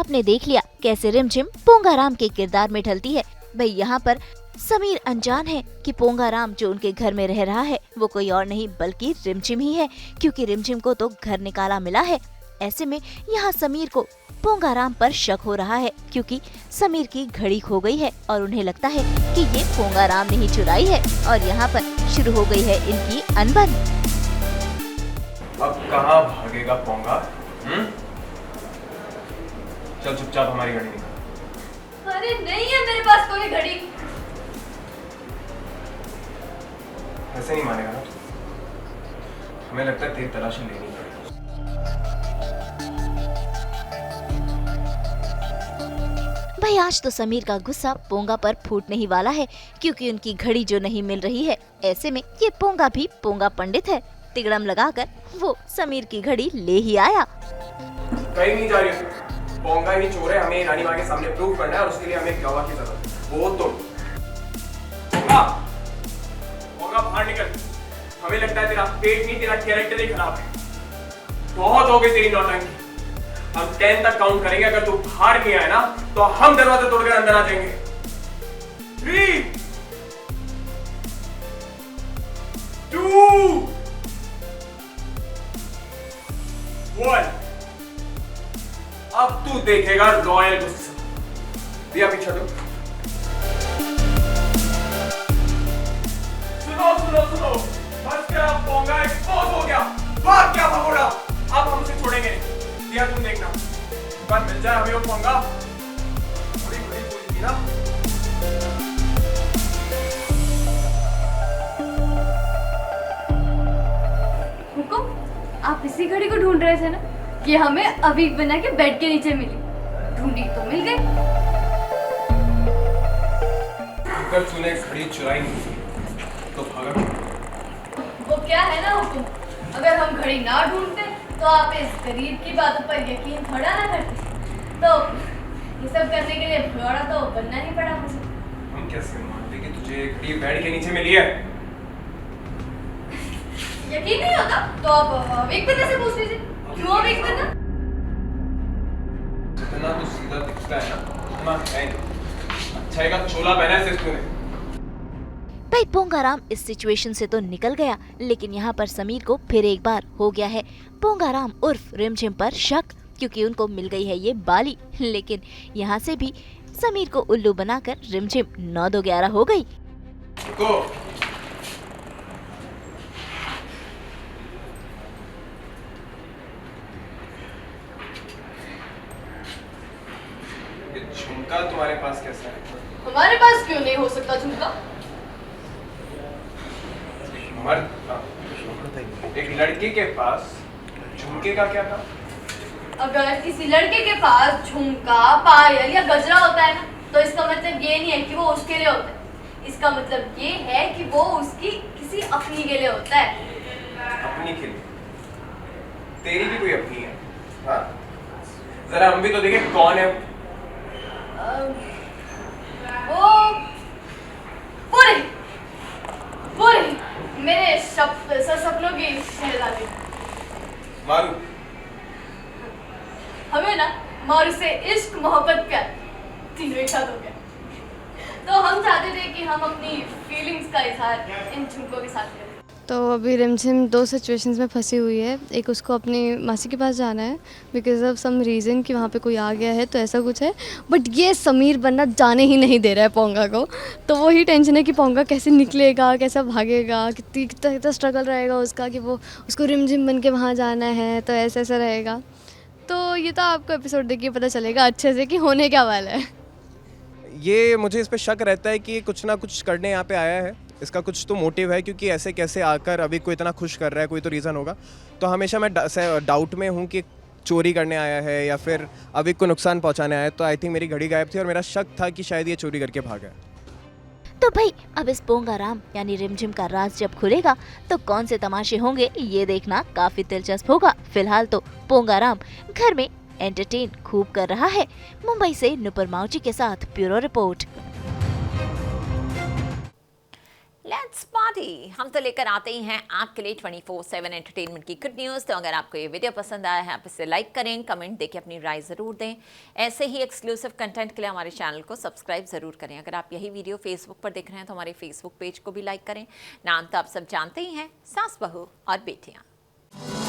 आपने देख लिया कैसे रिमझिम पोंगाराम के किरदार में ढलती है। भाई यहाँ पर समीर अनजान है कि पोंगाराम जो उनके घर में रह रहा है वो कोई और नहीं बल्कि रिमझिम ही है, क्योंकि रिमझिम को तो घर निकाला मिला है। ऐसे में यहाँ समीर को पोंगाराम पर शक हो रहा है, क्योंकि समीर की घड़ी खो गई है और उन्हें लगता है कि ये पोंगाराम ने ही चुराई है। और यहाँ पर शुरू हो गई है इनकी अनबन। अब कहाँ भागेगा पोंगा? चल चुपचाप हमारी घड़ी निकाल। अरे नहीं है मेरे पास कोई घड़ी। ऐसे नहीं मानेगा ना? हमें लगता है तेरी तलाशी लेनी पड़ेगी। भाई आज तो समीर का गुस्सा पोंगा पर फूटने ही वाला है, क्योंकि उनकी घड़ी जो नहीं मिल रही है। ऐसे में ये पोंगा भी पोंगा पंडित है, तिगड़म लगाकर वो समीर की घड़ी ले ही आया। कहीं नहीं जा रही, पोंगा ही चोर है। हमें रानी माँ के सामने प्रूव करना है और उसके लिए हमें गवाह की जरूरत है। वो तो पोंगा, पोंगा बाहर निकल। हमें लगता है तेरा पेट नहीं, तेरा कैरेक्टर ही खराब है। बहुत हो गई तेरी नौटंकी। हम 10 तक काउंट करेंगे, अगर तू बाहर नहीं आया ना तो हम दरवाजा तोड़कर अंदर आ जाएंगे। 3, 2, 1। अब तू देखेगा रॉयल गुस्सा। दिया पीछे तो सुनो सुनो सुनो, बस क्या पोंगा एक्सपोज हो गया। भाग क्या भगोड़ा, अब हम उसे छोड़ेंगे नहीं। दिया तुम देखना, पर मिल जाए हमें वो पोंगा। बड़ी बड़ी चोरी थी ना। हुकुम, आप इसी घड़ी को ढूंढ रहे थे ना? ये हमें अभी बना के बेड के नीचे मिली। ढूंढी तो मिल गई। अगर तूने घड़ी चुराई नहीं तो भागा। वो क्या है ना हुकुम, अगर हम घड़ी ना ढूंढते तो आप इस गरीब की बातों पर यकीन थोड़ा ना करते। तो ये सब करने के लिए भगोड़ा तो बनना ही पड़ा मुझे। हम कैसे मानते कि तुझे घड़ी बेड के नीचे मिली है? यकीन नहीं होता तो आप एक बंदे से पूछ लीजिए। क्यों अब एक बंदा? जितना तो सीधा दिखता है ना, उतना है नहीं। अच्छा एक चोला पहना है सिर्फ तूने। भाई पोंगाराम इस सिचुएशन से तो निकल गया, लेकिन यहाँ पर समीर को फिर एक बार हो गया है पोंगाराम उर्फ रिमझिम पर शक, क्योंकि उनको मिल गई है ये बाली। लेकिन यहाँ से भी समीर को उल्लू बनाकर रिमझिम 9-2-11 हो गई। रुको, ये झुमका तुम्हारे पास कैसा है? हमारे पास क्यों नहीं हो सकता झुमका? एक लड़के के पास झुमके का क्या था? अगर किसी लड़के के पास झुमका, पायल या गजरा होता है ना, तो इसका मतलब ये नहीं है कि वो उसके लिए होता है। इसका मतलब ये है कि वो उसकी किसी अपनी के लिए होता है। अपनी के लिए? तेरी भी कोई अपनी है? हाँ? जरा हम भी तो देखें कौन है वो रही मेरे सपनों की शहजादी मारू। हमें ना मारू से इश्क मोहब्बत प्यार तीनों एक साथ हो गया। तो हम चाहते थे कि हम अपनी फीलिंग्स का इजहार इन झुमकों के साथ करें। तो अभी रिमझिम 2 सिचुएशंस में फंसी हुई है। एक उसको अपनी मासी के पास जाना है बिकॉज ऑफ सम रीज़न कि वहाँ पे कोई आ गया है, तो ऐसा कुछ है। बट ये समीर बनना जाने ही नहीं दे रहा है पोंगा को। तो वही टेंशन है कि पोंगा कैसे निकलेगा, कैसा भागेगा, कितना स्ट्रगल रहेगा उसका कि वो उसको रिमझिम बन के वहाँ जाना है, तो ऐसा रहेगा। तो ये तो आपको एपिसोड देखिए पता चलेगा अच्छे से कि होने क्या वाला है। ये मुझे इस पे शक रहता है कि कुछ ना कुछ करने यहाँ पे आया है। इसका कुछ तो मोटिव है, क्योंकि ऐसे कैसे आकर अभी को इतना खुश कर रहा है, कोई तो रीज़न होगा। तो हमेशा मैं डाउट में हूँ कि चोरी करने आया है या फिर अभी को नुकसान पहुँचाने आया है। तो आई थिंक मेरी घड़ी गायब थी और मेरा शक था कि शायद ये चोरी करके भागा है। तो भाई अब इस पोंगाराम यानी रिमझिम का राज जब खुलेगा तो कौन से तमाशे होंगे ये देखना काफी दिलचस्प होगा। फिलहाल तो पोंगाराम घर में एंटरटेन खूब कर रहा है। मुंबई से नुपुर माउची के साथ bureau report. Let's let's party. हम तो लेकर आते ही हैं आपके लिए 24/7 एंटरटेनमेंट की गुड न्यूज़। तो अगर आपको ये वीडियो पसंद आया है आप इसे लाइक करें, कमेंट देके अपनी राय ज़रूर दें। ऐसे ही एक्सक्लूसिव कंटेंट के लिए हमारे चैनल को सब्सक्राइब ज़रूर करें। अगर आप यही वीडियो फेसबुक पर देख रहे हैं तो हमारे फेसबुक पेज को भी लाइक करें। नाम तो आप सब जानते ही हैं, सास बहू और बेटियाँ।